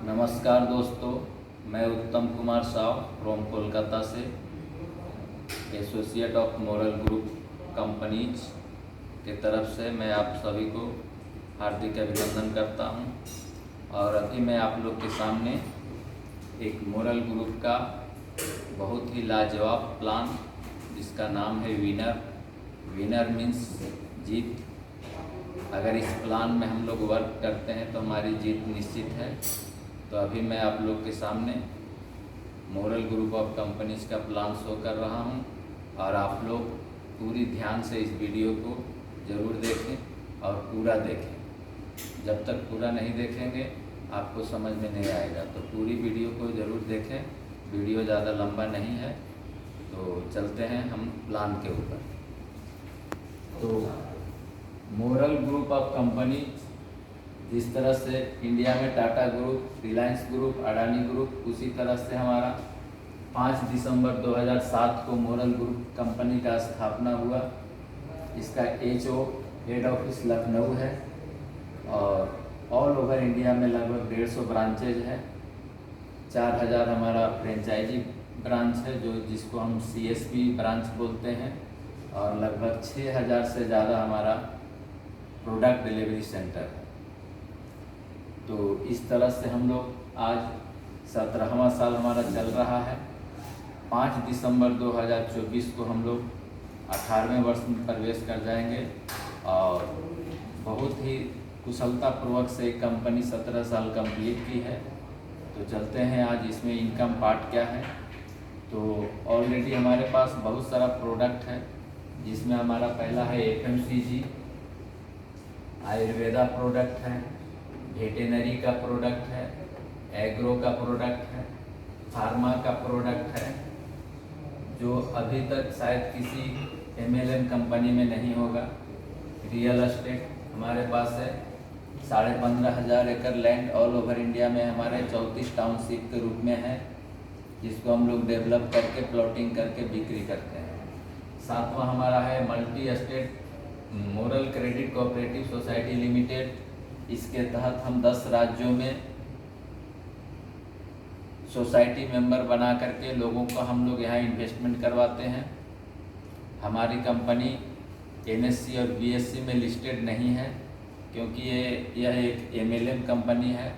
नमस्कार दोस्तों, मैं उत्तम कुमार साव फ्रॉम कोलकाता से associate of moral group companies के तरफ से मैं आप सभी को हार्दिक अभिनंदन करता हूं। और अभी मैं आप लोग के सामने एक मोरल ग्रुप का बहुत ही लाजवाब प्लान जिसका नाम है विनर मीन्स जीत। अगर इस प्लान में हम लोग वर्क करते हैं तो हमारी जीत निश्चित है। तो अभी मैं आप लोग के सामने मोरल ग्रुप ऑफ कंपनीज का प्लान शो कर रहा हूं और आप लोग पूरी ध्यान से इस वीडियो को ज़रूर देखें और पूरा देखें। जब तक पूरा नहीं देखेंगे आपको समझ में नहीं आएगा, तो पूरी वीडियो को ज़रूर देखें। वीडियो ज़्यादा लंबा नहीं है, तो चलते हैं हम प्लान के ऊपर। तो मोरल ग्रुप ऑफ कंपनी जिस तरह से इंडिया में Tata group, Reliance group, Adani group, उसी तरह से हमारा 5 दिसंबर 2007 को मोरल ग्रुप कंपनी का स्थापना हुआ। इसका HO हेड ऑफिस लखनऊ है और ऑल ओवर इंडिया में लगभग 150 ब्रांचेज है। 4000 हमारा फ्रेंचाइजी ब्रांच है जिसको हम CSP ब्रांच बोलते हैं, और लगभग 6000 से ज़्यादा हमारा प्रोडक्ट डिलीवरी सेंटर है। तो इस तरह से हम लोग आज 17वां साल हमारा चल रहा है। 5 दिसंबर 2024 को हम लोग 18वें वर्ष में प्रवेश कर जाएंगे और बहुत ही कुशलतापूर्वक से एक कंपनी 17 साल कंप्लीट की है। तो चलते हैं आज इसमें इनकम पार्ट क्या है। तो ऑलरेडी हमारे पास बहुत सारा प्रोडक्ट है, जिसमें हमारा पहला है FMCG, आयुर्वेदा प्रोडक्ट है, वेटेनरी का प्रोडक्ट है, एग्रो का प्रोडक्ट है, फार्मा का प्रोडक्ट है, जो अभी तक शायद किसी MLM कंपनी में नहीं होगा। रियल एस्टेट हमारे पास है। 15,500 एकड़ लैंड ऑल ओवर इंडिया में हमारे 34 टाउनशिप के रूप में है, जिसको हम लोग डेवलप करके प्लॉटिंग करके बिक्री करते हैं। 7वां हमारा है multi estate moral credit cooperative society limited. इसके तहत हम 10 राज्यों में सोसाइटी मेंबर बना करके लोगों को हम लोग यहाँ इन्वेस्टमेंट करवाते हैं। हमारी कंपनी NSE और BSE में लिस्टेड नहीं है, क्योंकि यह एक MLM कंपनी है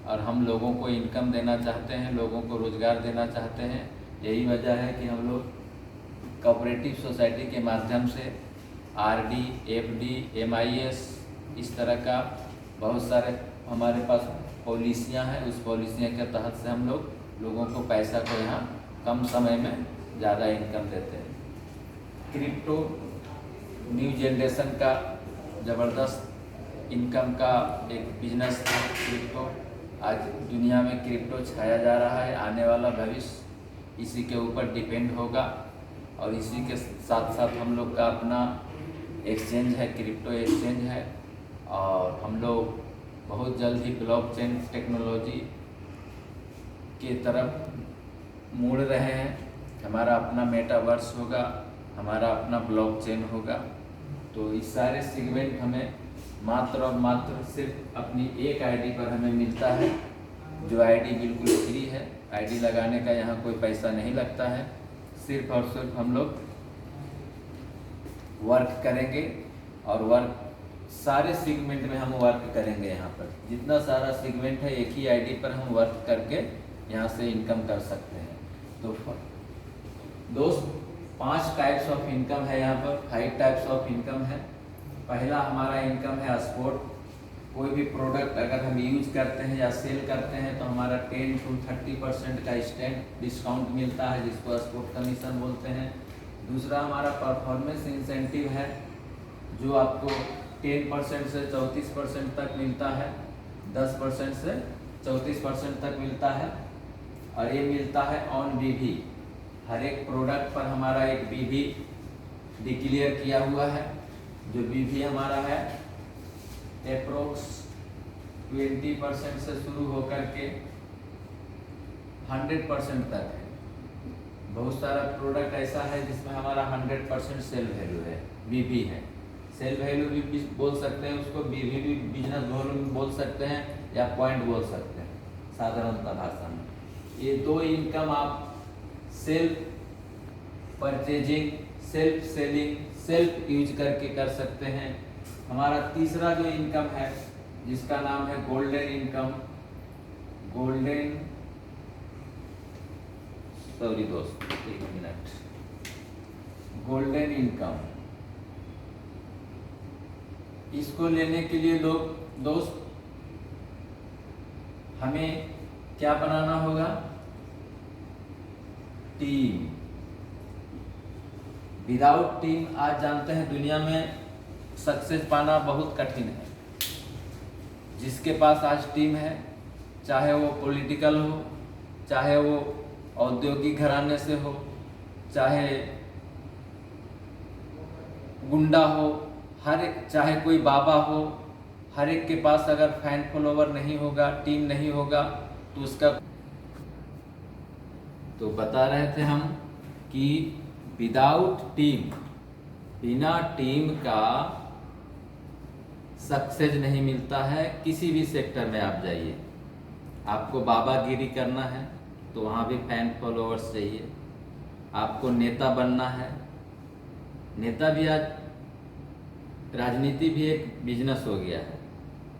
और हम लोगों को इनकम देना चाहते हैं, लोगों को रोज़गार देना चाहते हैं। यही वजह है कि हम लोग कोऑपरेटिव सोसाइटी के माध्यम से RD, FD, MIS इस तरह का बहुत सारे हमारे पास पॉलिसियां हैं। उस पॉलिसियां के तहत से हम लोगों को पैसा को यहाँ कम समय में ज़्यादा इनकम देते हैं। क्रिप्टो न्यू जनरेशन का ज़बरदस्त इनकम का एक बिजनेस है क्रिप्टो। आज दुनिया में क्रिप्टो छाया जा रहा है। आने वाला भविष्य इसी के ऊपर डिपेंड होगा और इसी के साथ साथ हम लोग का अपना एक्सचेंज है, क्रिप्टो एक्सचेंज है, और हम लोग बहुत जल्द ही ब्लॉकचेन टेक्नोलॉजी की तरफ मुड़ रहे हैं। हमारा अपना मेटावर्स होगा, हमारा अपना ब्लॉकचेन होगा। तो इस सारे सेगमेंट हमें मात्र और मात्र सिर्फ अपनी एक ID पर हमें मिलता है, जो ID बिल्कुल फ्री है। ID लगाने का यहाँ कोई पैसा नहीं लगता है। सिर्फ और सिर्फ हम लोग वर्क करेंगे और वर्क सारे सेगमेंट में हम वर्क करेंगे। यहाँ पर जितना सारा सेगमेंट है एक ही ID पर हम वर्क करके यहाँ से इनकम कर सकते हैं। तो दोस्त 5 टाइप्स ऑफ इनकम है यहाँ पर, 5 टाइप्स ऑफ इनकम है। पहला हमारा इनकम है स्पॉट। कोई भी प्रोडक्ट अगर हम यूज करते हैं या सेल करते हैं तो हमारा 10 to 30% का इंस्टेंट डिस्काउंट मिलता है, जिसको स्पॉट कमीशन बोलते हैं। दूसरा हमारा परफॉर्मेंस इंसेंटिव है, जो आपको 10% से 34% तक मिलता है, 10% से 34% तक मिलता है, और ये मिलता है ऑन BV। हर एक प्रोडक्ट पर हमारा एक BV डिक्लेयर किया हुआ है, जो BV हमारा है अप्रोक्स 20% से शुरू होकर के 100% तक है। बहुत सारा प्रोडक्ट ऐसा है जिसमें हमारा 100% सेल वैल्यू है, BV है। सेल वैल्यू भी बोल सकते हैं उसको, BV भी बिजनेस वॉल्यूम बोल सकते हैं या पॉइंट बोल सकते हैं। साधारणतः भाषा में। ये दो इनकम आप self purchasing, self selling, self use करके कर सकते हैं। हमारा तीसरा जो इनकम है जिसका नाम है गोल्डन इनकम, गोल्डन इनकम। इसको लेने के लिए दोस्त हमें क्या बनाना होगा? टीम। विदाउट टीम आज जानते हैं दुनिया में सक्सेस पाना बहुत कठिन है। जिसके पास आज टीम है, चाहे वो पॉलिटिकल हो, चाहे वो औद्योगिक घराने से हो, चाहे गुंडा हो, हर एक, चाहे कोई बाबा हो, हर एक के पास अगर फैन फॉलोवर नहीं होगा, टीम नहीं होगा तो उसका। तो बता रहे थे हम कि विदाउट टीम, बिना टीम का सक्सेस नहीं मिलता है। किसी भी सेक्टर में आप जाइए, आपको बाबागिरी करना है तो वहाँ भी फैन फॉलोअर्स चाहिए। आपको नेता बनना है, नेता भी आज, राजनीति भी एक बिजनेस हो गया है,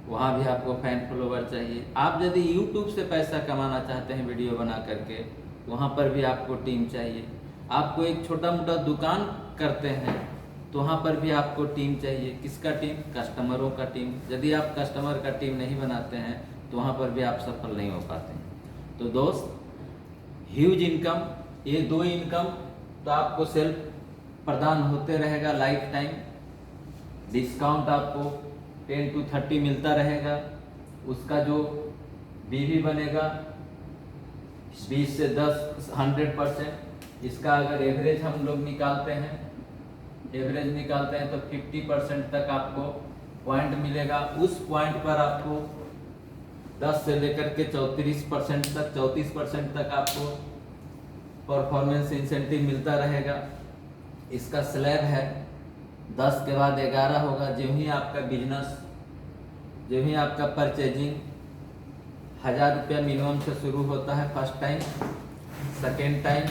वहाँ भी आपको फैन फॉलोवर चाहिए। आप यदि YouTube से पैसा कमाना चाहते हैं वीडियो बना करके, वहाँ पर भी आपको टीम चाहिए। आपको एक छोटा मोटा दुकान करते हैं तो वहाँ पर भी आपको टीम चाहिए। किसका टीम? कस्टमरों का टीम। यदि आप कस्टमर का टीम नहीं बनाते हैं तो वहाँ पर भी आप सफल नहीं हो पाते हैं। तो दोस्त, ह्यूज इनकम, ये दो इनकम तो आपको सेल्फ प्रदान होते रहेगा लाइफ टाइम। डिस्काउंट आपको 10 to 30 मिलता रहेगा। उसका जो बीवी बनेगा 20 से 10 100%। इसका अगर एवरेज हम लोग निकालते हैं, तो 50% तक आपको पॉइंट मिलेगा। उस पॉइंट पर आपको 10 से लेकर के 34% तक आपको परफॉर्मेंस इंसेंटिव मिलता रहेगा। इसका स्लैब है 10 के बाद 11 होगा। जो ही आपका बिजनेस, जो ही आपका परचेजिंग 1000 रुपया मिनिमम से शुरू होता है फर्स्ट टाइम। सेकेंड टाइम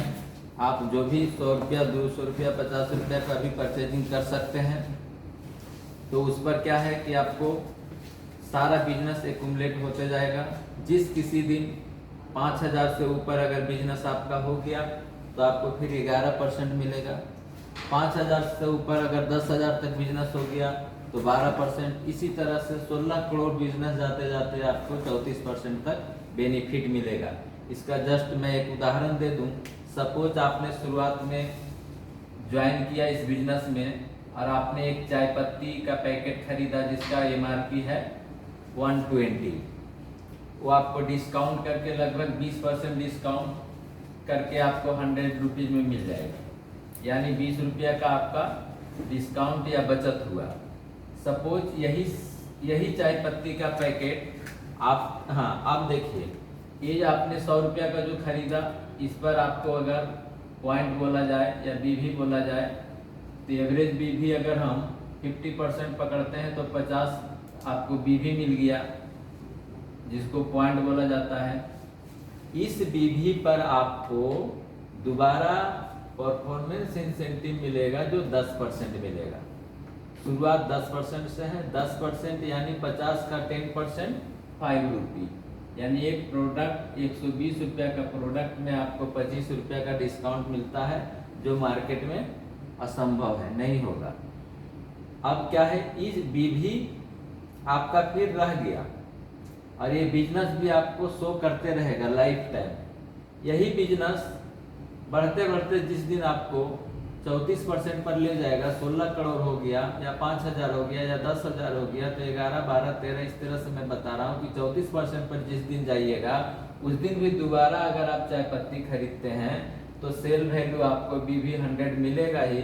आप जो भी 100 रुपया, 200 रुपया, 50 रुपया का भी परचेजिंग कर सकते हैं। तो उस पर क्या है कि आपको सारा बिजनेस एक्युमुलेट होते जाएगा। जिस किसी दिन 5000 से ऊपर अगर बिजनेस आपका हो गया तो आपको फिर 11% मिलेगा। 5000 से ऊपर अगर 10,000 तक बिजनेस हो गया तो 12%। इसी तरह से 16 करोड़ बिजनेस जाते जाते आपको 34% तक बेनिफिट मिलेगा। इसका जस्ट मैं एक उदाहरण दे दूं। सपोज आपने शुरुआत में ज्वाइन किया इस बिजनेस में और आपने एक चाय पत्ती का पैकेट खरीदा जिसका MRP है 120। वो आपको डिस्काउंट करके लगभग 20% डिस्काउंट करके आपको 100 रुपीज़ में मिल जाएगा। यानी 20 रुपया का आपका डिस्काउंट या बचत हुआ। सपोज यही चाय पत्ती का पैकेट आप देखिए, ये आपने 100 रुपया का जो खरीदा, इस पर आपको अगर पॉइंट बोला जाए या BV बोला जाए तो एवरेज BV अगर हम 50% पकड़ते हैं तो 50 आपको BV मिल गया, जिसको पॉइंट बोला जाता है। इस BV पर आपको दोबारा परफॉर्मेंस इंसेंटिव मिलेगा जो 10% मिलेगा। शुरुआत 10% से है। 10% यानी 50 का 10% 5 रुपये। यानी एक प्रोडक्ट 120 रुपया का प्रोडक्ट में आपको 25 रुपया का डिस्काउंट मिलता है, जो मार्केट में असंभव है, नहीं होगा। अब क्या है, इस BV आपका फिर रह गया और ये बिजनेस भी आपको शो करते रहेगा लाइफ टाइम। यही बिजनेस बढ़ते बढ़ते जिस दिन आपको 34% पर ले जाएगा, 16 करोड़ हो गया या 5000 हो गया या 10,000 हो गया, तो 11, 12, 13 इस तरह से मैं बता रहा हूँ कि 34% पर जिस दिन जाइएगा उस दिन भी दोबारा अगर आप चाय पत्ती खरीदते हैं तो सेल वैल्यू आपको BV 100 मिलेगा ही।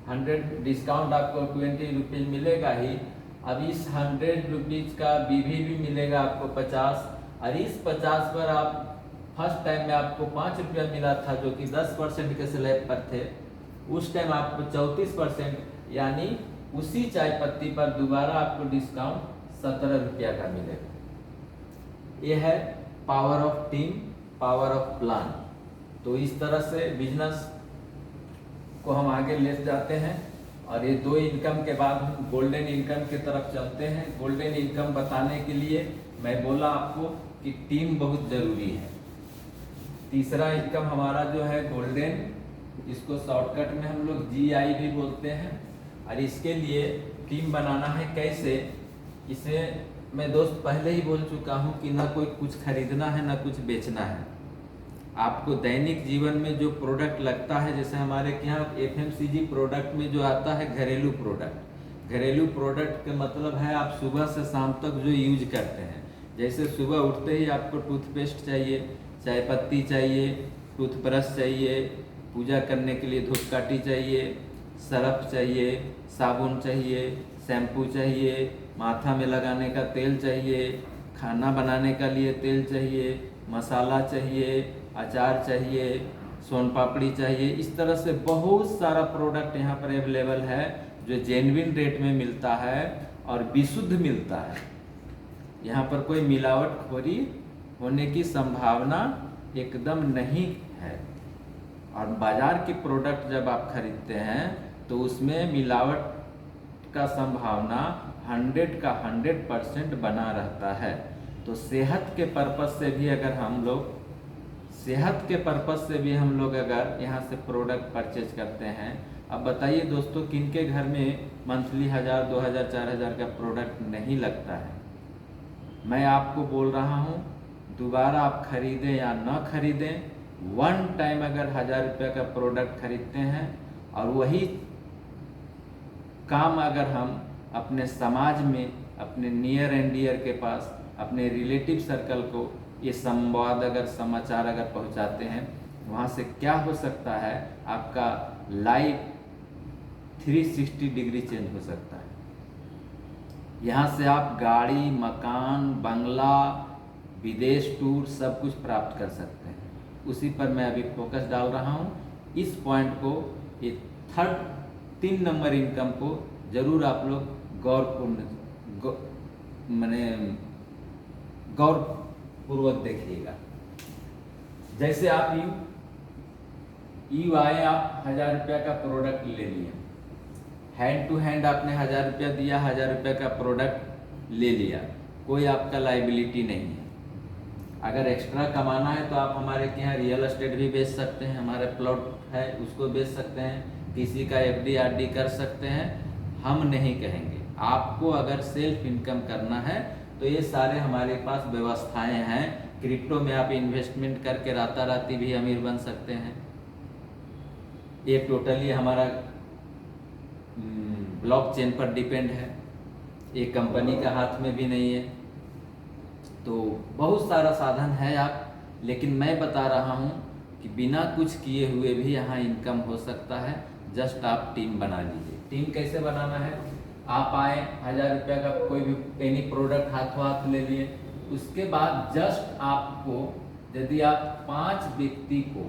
100 डिस्काउंट आपको 20 रुपीज़ मिलेगा ही। अब इस 100 रुपीज़ का BV भी मिलेगा आपको 50, और इस 50 पर आप फर्स्ट टाइम में आपको 5 रुपया मिला था जो कि 10% के स्लैब पर थे, उस टाइम आपको 34% यानी उसी चाय पत्ती पर दोबारा आपको डिस्काउंट 17 रुपया का मिलेगा। ये है power of team, power of plan. तो इस तरह से बिजनेस को हम आगे ले जाते हैं। और ये 2 इनकम के बाद हम गोल्डन इनकम की तरफ चलते हैं। गोल्डन इनकम बताने के लिए मैं बोला आपको कि टीम बहुत ज़रूरी है। तीसरा इनकम हमारा जो है गोल्डन, इसको शॉर्टकट में हम लोग GI भी बोलते हैं। और इसके लिए टीम बनाना है कैसे, इसे मैं दोस्त पहले ही बोल चुका हूँ कि ना कोई कुछ खरीदना है ना कुछ बेचना है। आपको दैनिक जीवन में जो प्रोडक्ट लगता है, जैसे हमारे यहाँ FMCG प्रोडक्ट में जो आता है घरेलू प्रोडक्ट, घरेलू प्रोडक्ट का मतलब है आप सुबह से शाम तक जो यूज करते हैं। जैसे सुबह उठते ही आपको टूथपेस्ट चाहिए, चाय पत्ती चाहिए, टूथब्रश चाहिए, पूजा करने के लिए धूपकाठी चाहिए, सरफ चाहिए, साबुन चाहिए, शैम्पू चाहिए, माथा में लगाने का तेल चाहिए, खाना बनाने का लिए तेल चाहिए, मसाला चाहिए, अचार चाहिए, सोन पापड़ी चाहिए। इस तरह से बहुत सारा प्रोडक्ट यहाँ पर अवेलेबल है जो जेन्युइन रेट में मिलता है और विशुद्ध मिलता है। यहाँ पर कोई मिलावटखोरी होने की संभावना एकदम नहीं है। और बाजार के प्रोडक्ट जब आप खरीदते हैं तो उसमें मिलावट का संभावना 100 का 100% बना रहता है। तो सेहत के पर्पस से भी अगर हम लोग अगर यहाँ से प्रोडक्ट परचेज करते हैं, अब बताइए दोस्तों किनके घर में मंथली 1000, 2000, 4000 का प्रोडक्ट नहीं लगता है। मैं आपको बोल रहा हूँ दोबारा आप खरीदें या न खरीदें, वन टाइम अगर 1000 रुपये का प्रोडक्ट खरीदते हैं और वही काम अगर हम अपने समाज में, अपने नियर एंड डियर के पास, अपने रिलेटिव सर्कल को ये संवाद अगर समाचार अगर पहुंचाते हैं, वहाँ से क्या हो सकता है, आपका लाइफ 360 डिग्री चेंज हो सकता है। यहाँ से आप गाड़ी, मकान, बंगला, विदेश टूर सब कुछ प्राप्त कर सकते हैं। उसी पर मैं अभी फोकस डाल रहा हूँ। इस पॉइंट को, ये 3 नंबर इनकम को जरूर आप लोग गौरपूर्वक देखिएगा। जैसे आप यू आए, आप 1000 रुपये का प्रोडक्ट ले लिए, हैंड टू हैंड आपने 1000 रुपया दिया, 1000 रुपये का प्रोडक्ट ले लिया, कोई आपका लाइबिलिटी नहीं है। अगर एक्स्ट्रा कमाना है तो आप हमारे के यहाँ रियल एस्टेट भी बेच सकते हैं, हमारे प्लॉट है उसको बेच सकते हैं, किसी का FD RD कर सकते हैं। हम नहीं कहेंगे। आपको अगर सेल्फ इनकम करना है तो ये सारे हमारे पास व्यवस्थाएं हैं। क्रिप्टो में आप इन्वेस्टमेंट करके राताराती भी अमीर बन सकते हैं। ये टोटली हमारा ब्लॉकचेन पर डिपेंड है, ये कंपनी का हाथ में भी नहीं है। तो बहुत सारा साधन है आप, लेकिन मैं बता रहा हूँ कि बिना कुछ किए हुए भी यहाँ इनकम हो सकता है। जस्ट आप टीम बना लीजिए। टीम कैसे बनाना है, आप आए 1000 रुपये का कोई भी एनी प्रोडक्ट हाथों हाथ ले लिए, उसके बाद जस्ट आपको, यदि आप 5 व्यक्ति को,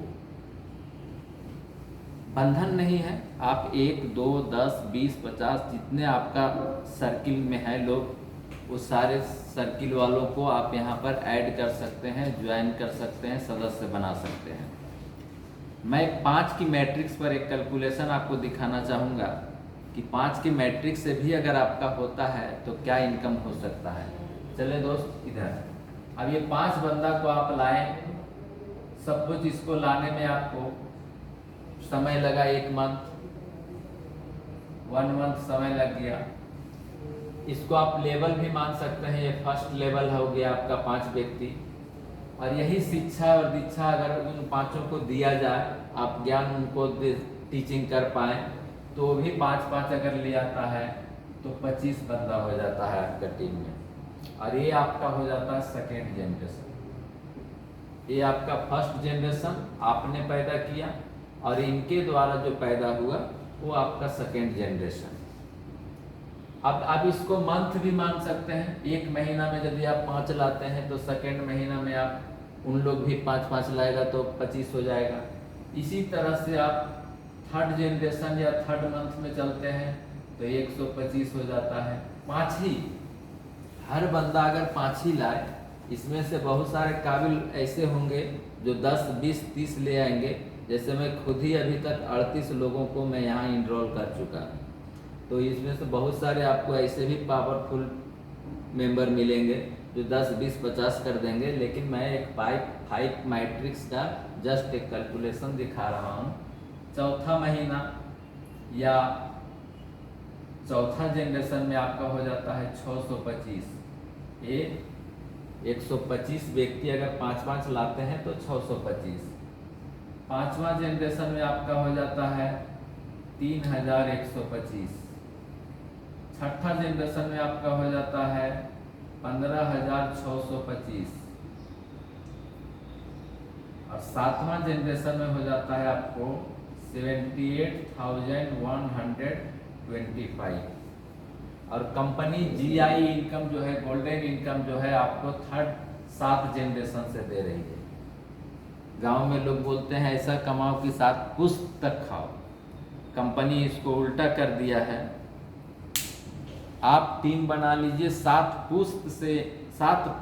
बंधन नहीं है, आप 1, 2, 10, 20, 50 जितने आपका सर्किल में है लोग, उस सारे सर्किल वालों को आप यहाँ पर ऐड कर सकते हैं, ज्वाइन कर सकते हैं, सदस्य बना सकते हैं। मैं 5 की मैट्रिक्स पर एक कैलकुलेशन आपको दिखाना चाहूँगा कि 5 के मैट्रिक्स से भी अगर आपका होता है तो क्या इनकम हो सकता है। चले दोस्त इधर, अब ये 5 बंदा को आप लाएं, सब कुछ इसको लाने में आपको समय लगा 1 मंथ समय लग गया। इसको आप लेवल भी मान सकते हैं, ये फर्स्ट लेवल हो गया आपका 5 व्यक्ति। और यही शिक्षा और दीक्षा अगर उन 5 को दिया जाए, आप ज्ञान उनको टीचिंग कर पाए, तो भी 5-5 अगर ले आता है तो 25 बंदा हो जाता है आपका टीम में। और ये आपका हो जाता है सेकेंड जनरेशन। ये आपका फर्स्ट जनरेशन आपने पैदा किया और इनके द्वारा जो पैदा हुआ वो आपका सेकेंड जनरेशन। अब आप इसको मंथ भी मान सकते हैं। 1 महीना में यदि आप 5 लाते हैं तो सेकेंड महीना में आप उन लोग भी 5-5 लाएगा तो 25 हो जाएगा। इसी तरह से आप थर्ड जनरेशन या थर्ड मंथ में चलते हैं तो 125 हो जाता है। 5 ही, हर बंदा अगर 5 ही लाए इसमें से बहुत सारे काबिल ऐसे होंगे जो 10, 20, 30 ले आएंगे। जैसे मैं खुद ही अभी तक 38 लोगों को मैं यहाँ इनरोल कर चुका हूँ। तो इसमें से बहुत सारे आपको ऐसे भी पावरफुल मेंबर मिलेंगे जो 10, 20, 50 कर देंगे। लेकिन मैं एक 5 मैट्रिक्स का जस्ट एक कैलकुलेशन दिखा रहा हूँ। चौथा महीना या चौथा जनरेशन में आपका हो जाता है 625। ये 125 व्यक्ति अगर 5-5 लाते हैं तो 625। पांचवा जनरेशन में आपका हो जाता है 3125। छठा जनरेशन में आपका हो जाता है 15625। और सातवां जनरेशन में हो जाता है आपको 78,125। और कंपनी जीआई इनकम जो है, गोल्डन इनकम जो है, आपको 7 जनरेशन से दे रही है। गांव में लोग बोलते हैं ऐसा कमाओ कि 7 पुश्त तक खाओ। कंपनी इसको उल्टा कर दिया है। आप टीम बना लीजिए, 7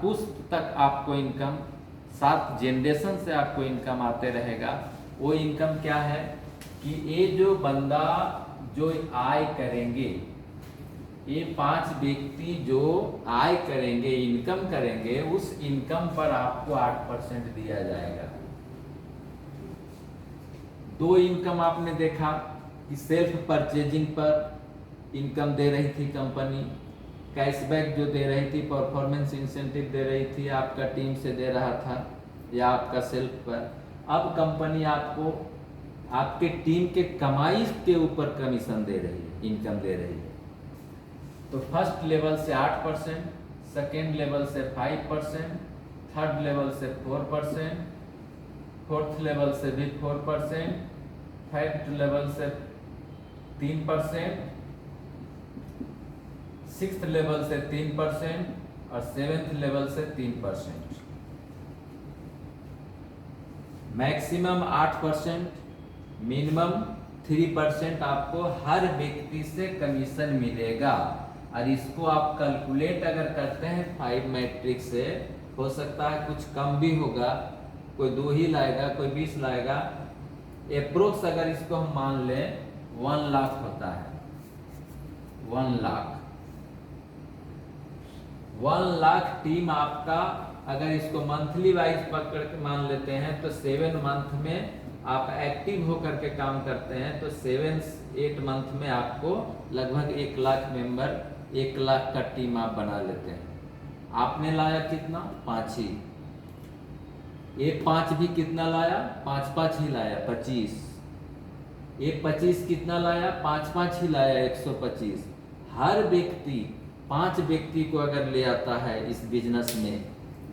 पुश्त तक आपको इनकम, 7 जनरेशन से आपको इनकम आते रहेगा। वो इनकम क्या है कि ये जो बंदा जो आय करेंगे, ये 5 व्यक्ति जो आय करेंगे, इनकम करेंगे, उस इनकम पर आपको 8% दिया जाएगा। 2 इनकम आपने देखा कि सेल्फ परचेजिंग पर इनकम दे रही थी कंपनी, कैशबैक जो दे रही थी, परफॉर्मेंस इंसेंटिव दे रही थी, आपका टीम से दे रहा था या आपका सेल्फ पर। अब कंपनी आपको आपके टीम के कमाई के ऊपर कमीशन दे रही है, इनकम दे रही है। तो फर्स्ट लेवल से 8%, सेकेंड लेवल से 5%, थर्ड लेवल से 4%, फोर्थ लेवल से भी 4%, फिफ्थ लेवल से 3%, सिक्स्थ लेवल से 3% और 7th लेवल से 3%। मैक्सिमम 8%, मिनिमम 3% आपको हर व्यक्ति से कमीशन मिलेगा। और इसको आप कैलकुलेट अगर करते हैं 5 मैट्रिक्स से, हो सकता है कुछ कम भी होगा, कोई 2 ही लाएगा, कोई 20 लाएगा। अप्रोक्स अगर इसको हम मान लें 1 लाख होता है। 1 लाख टीम आपका, अगर इसको मंथली वाइज पकड़ के मान लेते हैं तो 7 मंथ में आप एक्टिव होकर के काम करते हैं तो 7-8 मंथ में आपको लगभग 1 लाख मेंबर, 1 लाख का टीम आप बना लेते हैं। आपने लाया कितना? 5 ही। ये 5 भी कितना लाया? 5-5 ही लाया, 25। ये 25 कितना लाया? 5-5 ही लाया, 125। हर व्यक्ति 5 व्यक्ति को अगर ले आता है इस बिजनेस में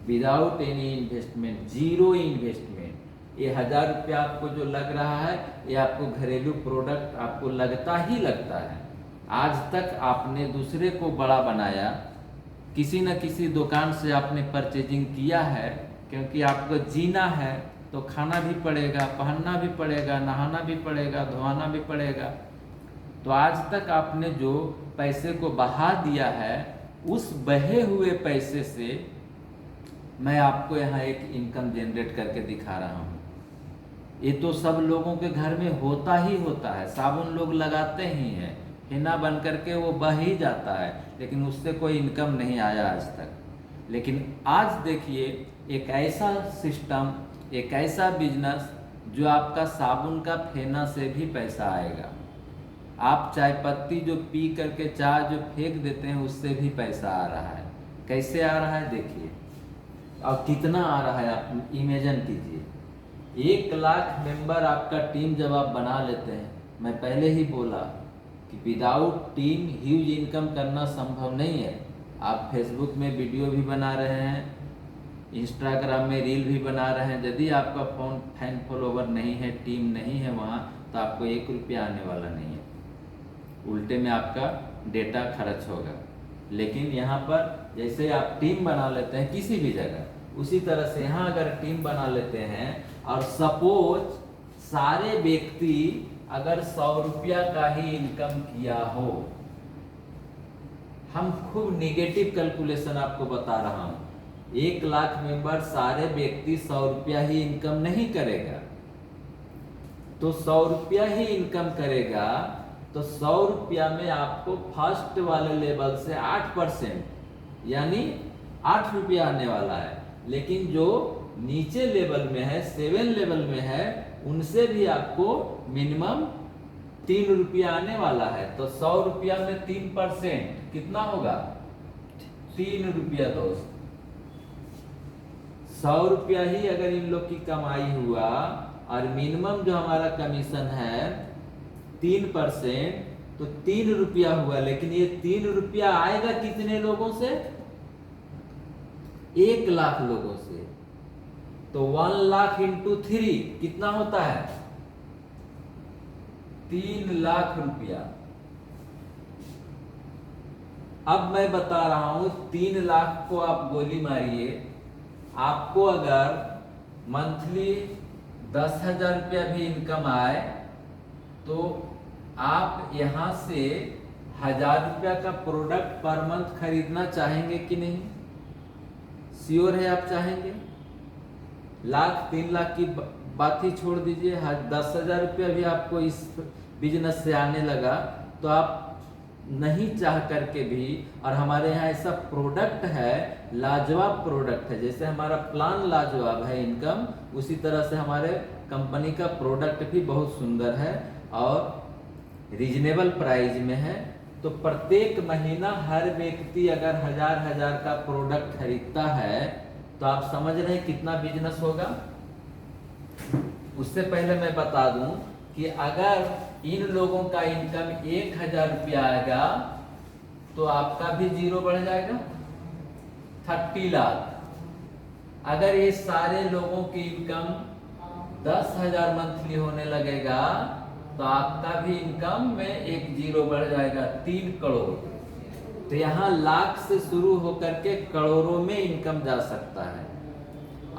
विदाउट एनी इन्वेस्टमेंट, 0 इन्वेस्टमेंट, ये 1000 रुपया आपको जो लग रहा है, ये आपको घरेलू प्रोडक्ट आपको लगता ही लगता है। आज तक आपने दूसरे को बड़ा बनाया, किसी न किसी दुकान से आपने परचेजिंग किया है, क्योंकि आपको जीना है तो खाना भी पड़ेगा, पहनना भी पड़ेगा, नहाना भी पड़ेगा, धोना भी पड़ेगा। तो आज तक आपने जो पैसे को बहा दिया है, उस बहे हुए पैसे से मैं आपको यहाँ एक इनकम जनरेट करके दिखा रहा हूँ। ये तो सब लोगों के घर में होता ही होता है। साबुन लोग लगाते ही हैं, हिना बन करके वो बह ही जाता है, लेकिन उससे कोई इनकम नहीं आया आज तक। लेकिन आज देखिए एक ऐसा सिस्टम, एक ऐसा बिजनेस जो आपका साबुन का फेना से भी पैसा आएगा। आप चाय पत्ती जो पी करके चाय जो फेंक देते हैं उससे भी पैसा आ रहा है। कैसे आ रहा है देखिए, और कितना आ रहा है आप इमेजिन कीजिए। 1 लाख मेंबर आपका टीम जब आप बना लेते हैं, मैं पहले ही बोला कि विदाउट टीम ह्यूज इनकम करना संभव नहीं है। आप फेसबुक में वीडियो भी बना रहे हैं, इंस्टाग्राम में रील भी बना रहे हैं, यदि आपका फैन फॉलोवर नहीं है, टीम नहीं है वहाँ, तो आपको 1 रुपया आने वाला नहीं है, उल्टे में आपका डेटा खर्च होगा। लेकिन यहाँ पर जैसे आप टीम बना लेते हैं किसी भी जगह, उसी तरह से यहाँ अगर टीम बना लेते हैं और सपोज सारे व्यक्ति अगर 100 रुपया का ही इनकम किया हो, हम खूब निगेटिव कैलकुलेशन आपको बता रहा हूँ, 1 लाख मेंबर सारे व्यक्ति 100 रुपया ही इनकम नहीं करेगा। तो 100 रुपया ही इनकम करेगा, तो 100 रुपया में आपको फर्स्ट वाले लेवल से 8% यानी 8 रुपया आने वाला है। लेकिन जो नीचे लेवल में है, 7 लेवल में है, उनसे भी आपको मिनिमम 3 रुपया आने वाला है। तो 100 रुपया में 3% कितना होगा? 3 रुपया दोस्त। 100 रुपया ही अगर इन लोग की कमाई हुआ और मिनिमम जो हमारा कमीशन है 3%, तो 3 रुपया हुआ। लेकिन ये 3 रुपया आएगा कितने लोगों से? 1 लाख लोगों से। तो 1 लाख इंटू 3 कितना होता है? 3 लाख रुपया। अब मैं बता रहा हूं 3 लाख को आप गोली मारिए, आपको अगर मंथली 10,000 रुपया भी इनकम आए तो आप यहां से 1,000 रुपया का प्रोडक्ट पर मंथ खरीदना चाहेंगे कि नहीं? श्योर है आप चाहेंगे? लाख 3 लाख की बात ही छोड़ दीजिए, 10,000 रुपया भी आपको इस बिजनेस से आने लगा तो आप नहीं चाह करके भी, और हमारे यहाँ ऐसा प्रोडक्ट है, लाजवाब प्रोडक्ट है, जैसे हमारा प्लान लाजवाब है इनकम, उसी तरह से हमारे कंपनी का प्रोडक्ट भी बहुत सुंदर है और रीजनेबल प्राइस में है। तो प्रत्येक महीना हर व्यक्ति अगर 1,000 का प्रोडक्ट खरीदता है तो आप समझ रहे हैं कितना बिजनेस होगा। उससे पहले मैं बता दूं कि अगर इन लोगों का इनकम 1,000 रुपया आएगा तो आपका भी जीरो बढ़ जाएगा 30 लाख। अगर ये सारे लोगों की इनकम 10,000 मंथली होने लगेगा तो आपका भी इनकम में एक जीरो बढ़ जाएगा 3 करोड़। तो यहाँ लाख से शुरू होकर के करोड़ों में इनकम जा सकता है।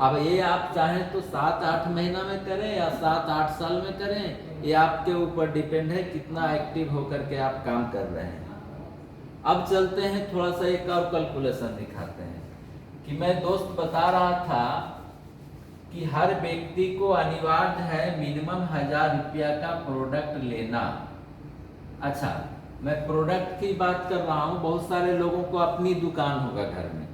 अब ये आप चाहें तो 7-8 महीना में करें या 7-8 साल में करें, ये आपके ऊपर डिपेंड है कितना एक्टिव होकर के आप काम कर रहे हैं। अब चलते हैं थोड़ा सा एक और कैलकुलेशन दिखाते हैं कि मैं दोस्त बता रहा था कि हर व्यक्ति को अनिवार्य है मिनिमम 1,000 रुपया का प्रोडक्ट लेना। अच्छा, मैं प्रोडक्ट की बात कर रहा हूँ। बहुत सारे लोगों को अपनी दुकान होगा घर में,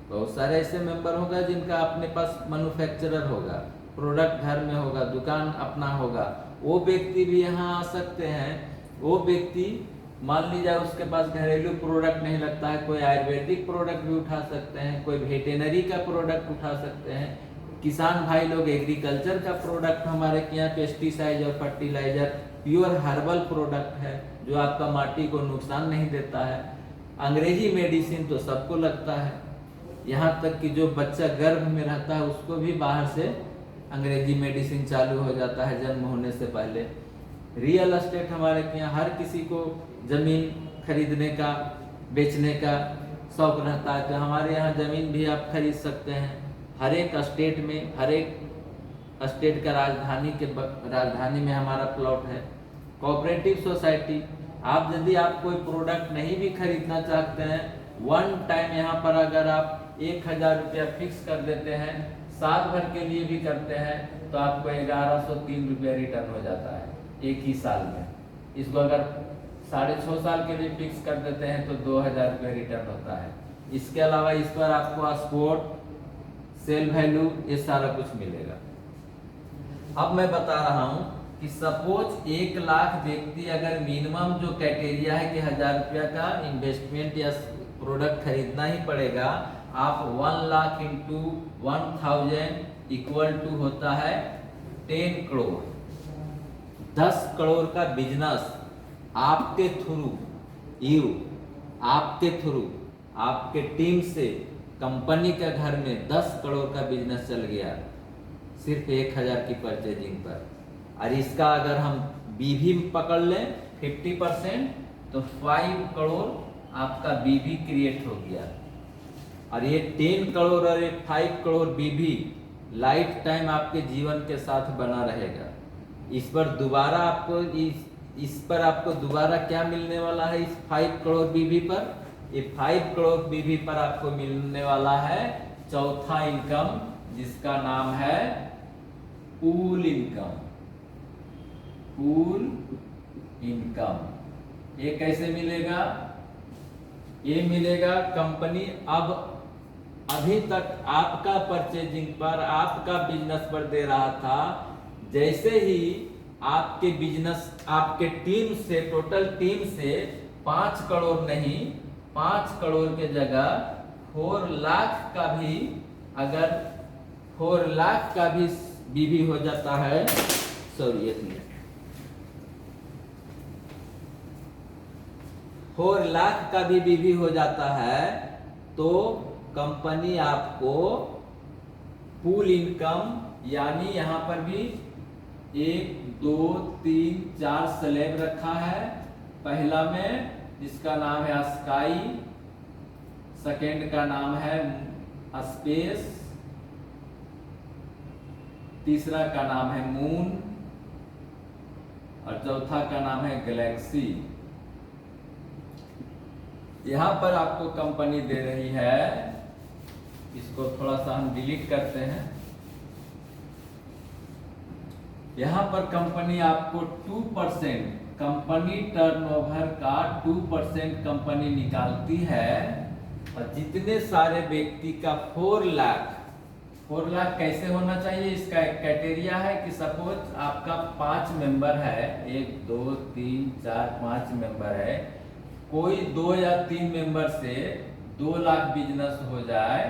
बहुत सारे ऐसे मेंबर होगा जिनका अपने पास मैन्युफैक्चरर होगा, प्रोडक्ट घर में होगा, दुकान अपना होगा, वो व्यक्ति भी यहाँ आ सकते हैं। वो व्यक्ति मान लीजिए उसके पास घरेलू प्रोडक्ट नहीं लगता है, कोई आयुर्वेदिक प्रोडक्ट भी उठा सकते हैं, कोई वेटेनरी का प्रोडक्ट उठा सकते हैं। किसान भाई लोग एग्रीकल्चर का प्रोडक्ट, हमारे यहाँ पेस्टिसाइड और फर्टिलाइजर प्योर हर्बल प्रोडक्ट है जो आपका माटी को नुकसान नहीं देता है। अंग्रेजी मेडिसिन तो सबको लगता है, यहाँ तक कि जो बच्चा गर्भ में रहता है उसको भी बाहर से अंग्रेजी मेडिसिन चालू हो जाता है जन्म होने से पहले। रियल एस्टेट हमारे यहाँ हर किसी को जमीन खरीदने का बेचने का शौक रहता है, तो हमारे यहाँ जमीन भी आप खरीद सकते हैं। हर एक स्टेट में, हर एक स्टेट का राजधानी में हमारा प्लॉट है। कोऑपरेटिव सोसाइटी, आप यदि आप कोई प्रोडक्ट नहीं भी खरीदना चाहते हैं, वन टाइम यहाँ पर अगर आप 1,000 रुपया फिक्स कर देते हैं, साल भर के लिए भी करते हैं, तो आपको 1,103 रुपया रिटर्न हो जाता है एक ही साल में। इसको अगर 6.5 साल के लिए फिक्स कर देते हैं तो 2,000 रुपया रिटर्न होता है। इसके अलावा इस पर आपको स्पॉट सेल वैल्यू ये सारा कुछ मिलेगा। अब मैं बता रहा हूँ कि सपोज 1 लाख व्यक्ति अगर मिनिमम जो क्राइटेरिया है कि 1,000 रुपया का इन्वेस्टमेंट या प्रोडक्ट खरीदना ही पड़ेगा, आप 1 लाख इंटू 1,000 इक्वल टू होता है 10 करोड़। 10 करोड़ का बिजनेस आपके थ्रू, आपके टीम से कंपनी के घर में 10 करोड़ का बिजनेस चल गया सिर्फ 1,000 की परचेजिंग पर। और इसका अगर हम बीवी पकड़ लें 50%, तो 5 करोड़ आपका बीवी क्रिएट हो गया। और ये 10 करोड़ और ये 5 करोड़ बीवी लाइफ टाइम आपके जीवन के साथ बना रहेगा। इस पर दोबारा आपको इस पर आपको दोबारा क्या मिलने वाला है? इस 5 करोड़ बीवी पर, ये 5 करोड़ बीवी पर आपको मिलने वाला है चौथा इनकम जिसका नाम है पूल इनकम। पूल इनकम ये कैसे मिलेगा? ये मिलेगा कंपनी अब अभी तक आपका परचेजिंग पर, आपका बिजनेस पर दे रहा था। जैसे ही आपके बिजनेस, आपके टीम से, टोटल टीम से 5 करोड़ नहीं, 5 करोड़ के जगह 4 लाख का भी, अगर 4 लाख का भी बीवी हो जाता है, सॉरी 1 मिनट, 4 लाख का भी बीवी हो जाता है तो कंपनी आपको पूल इनकम, यानी यहां पर भी 1 2 3 4 स्लैब रखा है। पहला में जिसका नाम है स्काई, सेकेंड का नाम है स्पेस, तीसरा का नाम है मून और चौथा का नाम है गैलेक्सी। यहां पर आपको कंपनी दे रही है, इसको थोड़ा सा हम डिलीट करते हैं। यहां पर कंपनी आपको 2%, कंपनी टर्नओवर का 2% कंपनी निकालती है। और जितने सारे व्यक्ति का 4 लाख, 4 लाख कैसे होना चाहिए, इसका एक क्राइटेरिया है कि सपोज आपका 5 मेंबर है, 1 2 3 4 5 मेंबर है, कोई 2 या 3 मेंबर से 2 लाख बिजनेस हो जाए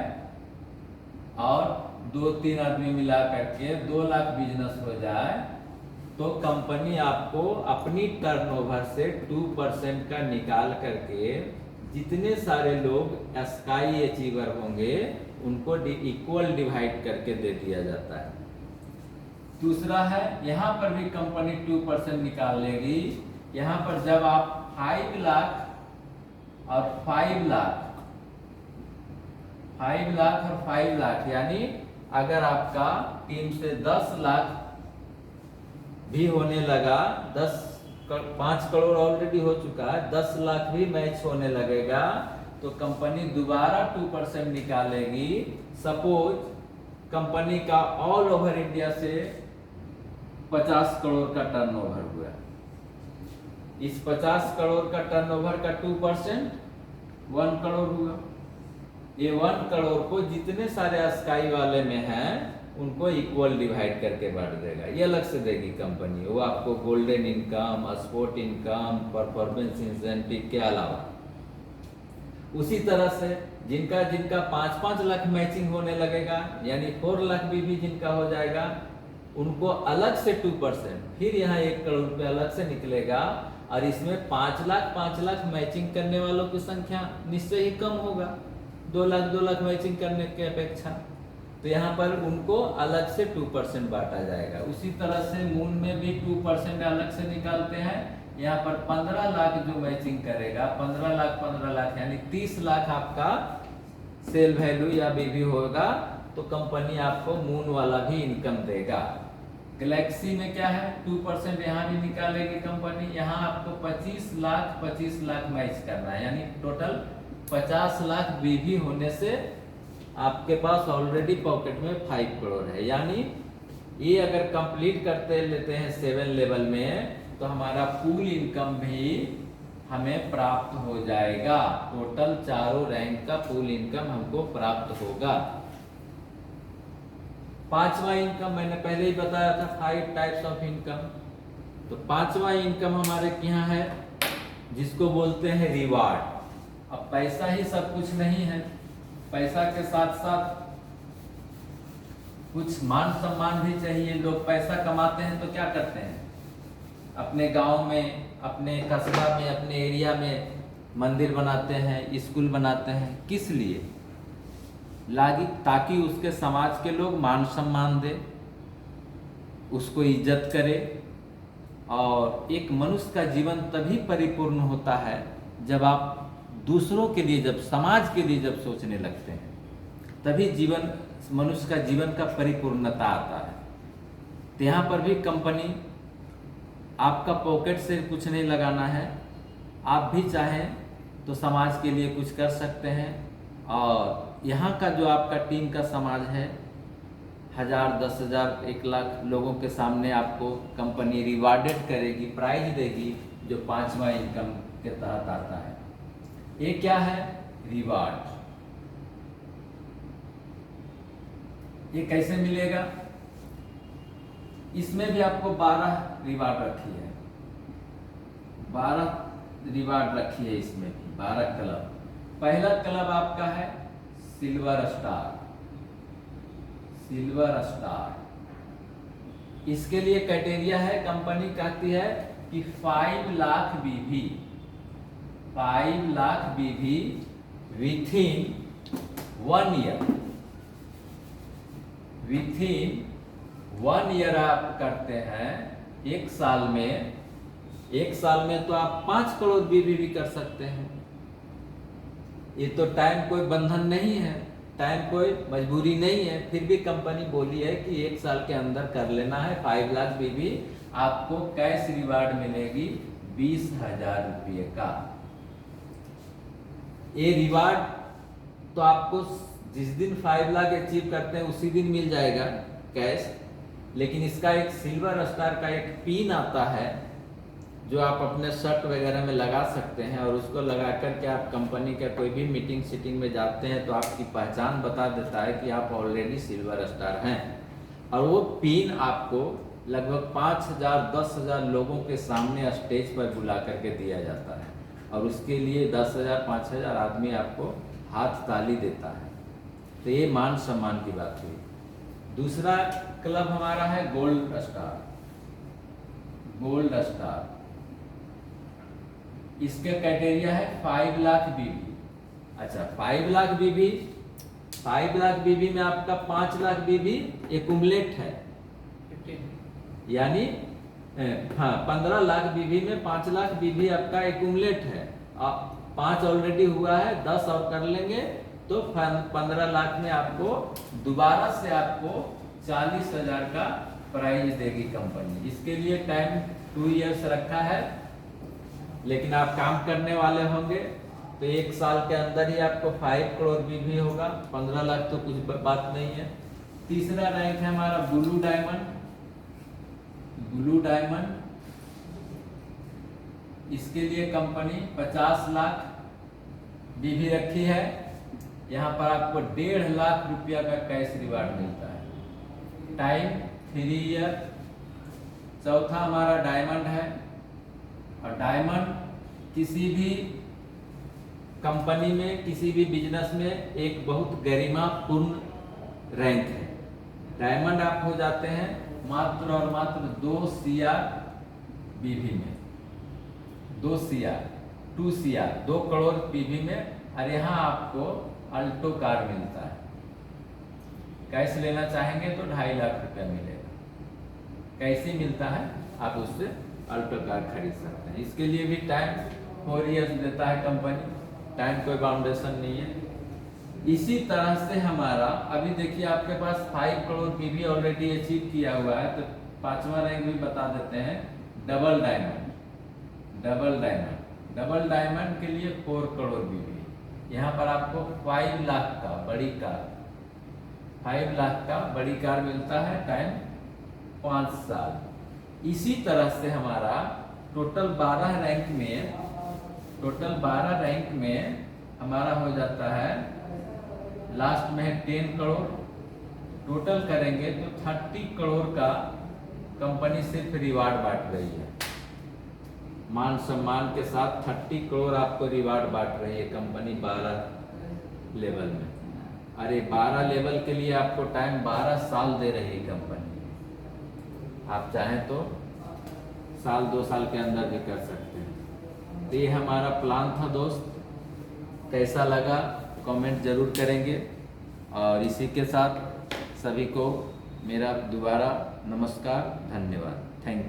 और 2-3 आदमी मिला करके 2 लाख बिजनेस हो जाए, तो कंपनी आपको अपनी टर्नओवर से 2% का निकाल करके जितने सारे लोग स्काई अचीवर होंगे उनको इक्वल डिवाइड करके दे दिया जाता है। दूसरा है, यहां पर भी कंपनी 2% निकाल लेगी। यहां पर जब आप 5 लाख और 5 लाख, 5 लाख और 5 लाख, यानी अगर आपका टीम से 10 लाख भी होने लगा, 5 करोड़ ऑलरेडी हो चुका है, 10 लाख भी मैच होने लगेगा तो कंपनी दोबारा 2% निकालेगी। सपोज कंपनी का ऑल ओवर इंडिया से 50 करोड़ का टर्नओवर हुआ, इस 50 करोड़ का टर्नओवर का 2% 1 करोड़ हुआ। ये 1 करोड़ को जितने सारे स्काई वाले में हैं उनको इक्वल डिवाइड करके बांट देगा, ये अलग से देगी कंपनी। वो आपको golden income, sport income, performance incentive के अलावा। उसी तरह से जिनका 5-5 लाख मैचिंग होने लगेगा, यानी 4 लाख भी जिनका हो जाएगा, उनको अलग से 2%, फिर यहाँ 1 करोड़ रुपए अलग से निकलेगा। और इसमें 5 लाख मैचिंग करने वालों की संख्या निश्चय ही कम होगा 2 लाख मैचिंग करने की अपेक्षा, तो यहाँ पर उनको अलग से 2% बांटा जाएगा। उसी तरह से मून में भी 2% अलग से निकालते हैं। यहाँ पर 15 लाख जो मैचिंग करेगा, 15 लाख यानी 30 लाख आपका सेल वैल्यू या बीवी होगा, तो कंपनी आपको मून वाला भी इनकम देगा। गैलेक्सी में क्या है, 2% यहाँ भी निकालेगी कंपनी। यहाँ आपको 25 लाख मैच करना है, यानी टोटल 50 लाख बीवी होने से आपके पास ऑलरेडी पॉकेट में 5 करोड़ है। यानी ये अगर कंप्लीट करते लेते हैं 7 लेवल में, तो हमारा पूल इनकम भी हमें प्राप्त हो जाएगा। टोटल चारों रैंक का पूल इनकम हमको प्राप्त होगा। 5वां इनकम मैंने पहले ही बताया था, 5 टाइप्स ऑफ इनकम। तो 5वां इनकम हमारे यहाँ है जिसको बोलते हैं रिवार्ड। अब पैसा ही सब कुछ नहीं है, पैसा के साथ साथ कुछ मान सम्मान भी चाहिए। लोग पैसा कमाते हैं तो क्या करते हैं, अपने गांव में, अपने कस्बा में, अपने एरिया में मंदिर बनाते हैं, स्कूल बनाते हैं। किस लिए? ताकि उसके समाज के लोग मान सम्मान दे, उसको इज्जत करे। और एक मनुष्य का जीवन तभी परिपूर्ण होता है जब आप दूसरों के लिए, जब समाज के लिए जब सोचने लगते हैं, तभी जीवन, मनुष्य का जीवन का परिपूर्णता आता है। तो यहाँ पर भी कंपनी, आपका पॉकेट से कुछ नहीं लगाना है, आप भी चाहें तो समाज के लिए कुछ कर सकते हैं और यहाँ का जो आपका टीम का समाज है 1000, 10,000, 1,00,000 लोगों के सामने आपको कंपनी रिवार्डेड करेगी, प्राइज देगी, जो 5वां इनकम के तहत आता है। ये क्या है? रिवार्ड। ये कैसे मिलेगा? इसमें भी आपको 12 रिवार्ड रखी है, 12 रिवार्ड रखी है इसमें भी, 12 क्लब। पहला क्लब आपका है सिल्वर स्टार। सिल्वर स्टार, इसके लिए क्राइटेरिया है, कंपनी कहती है कि 5 लाख बीवी, 5 लाख बीवी विथिन 1 ईयर, विथिन 1 ईयर आप करते हैं। एक साल में तो आप 5 करोड़ बीवी भी कर सकते हैं। ये तो टाइम कोई बंधन नहीं है, टाइम कोई मजबूरी नहीं है, फिर भी कंपनी बोली है कि 1 साल के अंदर कर लेना है। 5 लाख बीवी आपको कैश रिवार्ड मिलेगी 20,000 रुपये का। ये रिवार्ड तो आपको जिस दिन 5 लाख अचीव करते हैं उसी दिन मिल जाएगा कैश, लेकिन इसका एक सिल्वर स्टार का एक पिन आता है जो आप अपने शर्ट वगैरह में लगा सकते हैं, और उसको लगा करके आप कंपनी का कोई भी मीटिंग सीटिंग में जाते हैं तो आपकी पहचान बता देता है कि आप ऑलरेडी सिल्वर स्टार हैं। और वो पिन आपको लगभग 5,000, 10,000 लोगों के सामने स्टेज पर बुला करके दिया जाता है, और उसके लिए 10,000, 5,000 आदमी आपको हाथ ताली देता है। तो ये मान सम्मान की बात हुई। दूसरा क्लब हमारा है गोल्ड स्टार। गोल्ड स्टार, इसके क्राइटेरिया है 5 लाख बीवी। अच्छा, 5 लाख बीवी, 5 लाख बीवी में आपका 5 लाख बीवी एक्युमुलेट है, यानी हाँ 15 लाख बीवी में 5 लाख बीवी आपका एक्युमुलेट है। आप 5 ऑलरेडी हुआ है, 10 और कर लेंगे तो 15 लाख में आपको दोबारा से आपको 40,000 का प्राइज देगी कंपनी। इसके लिए टाइम 2 इयर्स रखा है, लेकिन आप काम करने वाले होंगे तो 1 साल के अंदर ही आपको 5 करोड़ भी होगा। 15 लाख तो कुछ बात नहीं है। तीसरा रैंक है हमारा ब्लू डायमंड। ब्लू डायमंड, इसके लिए कंपनी 50 लाख भी रखी है। यहाँ पर आपको 1.5 लाख रुपया का कैश रिवार्ड मिलता है। Time 3 year. चौथा हमारा डायमंड है, और डायमंड किसी भी कंपनी में, किसी भी बिजनेस में एक बहुत गरिमापूर्ण रैंक है। डायमंड आप हो जाते हैं मात्र और मात्र 2 CR बीवी में, 2 CR, 2 CR, 2 करोड़ बीवी में। और यहाँ आपको अल्टो कार मिलता है। कैश लेना चाहेंगे तो 2.5 लाख रुपया मिलेगा। कैसे मिलता है, आप उससे अल्टो कार खरीद सकते हैं। इसके लिए भी टाइम 4 इयर्स देता है कंपनी, टाइम कोई बाउंडेशन नहीं है। इसी तरह से हमारा अभी देखिए आपके पास 5 करोड़ बीवी ऑलरेडी अचीव किया हुआ है, तो 5वां रैंक भी बता देते हैं, double diamond. Double diamond, double diamond के लिए 4 करोड़ बीवी। यहाँ पर आपको 5 लाख का बड़ी कार, 5 लाख का बड़ी कार मिलता है। टाइम 5 साल। इसी तरह से हमारा टोटल 12 रैंक में हमारा हो जाता है, लास्ट में है 10 करोड़। टोटल करेंगे तो 30 करोड़ का कंपनी सिर्फ रिवार्ड बांट रही है। मान सम्मान के साथ 30 करोड़ आपको रिवार्ड बांट रही है कंपनी 12 लेवल में। अरे 12 लेवल के लिए आपको टाइम 12 साल दे रही है कंपनी। आप चाहें तो 1 साल 2 साल के अंदर भी कर सकते हैं। तो ये हमारा प्लान था दोस्त, कैसा लगा कमेंट जरूर करेंगे। और इसी के साथ सभी को मेरा दोबारा नमस्कार, धन्यवाद, थैंक यू।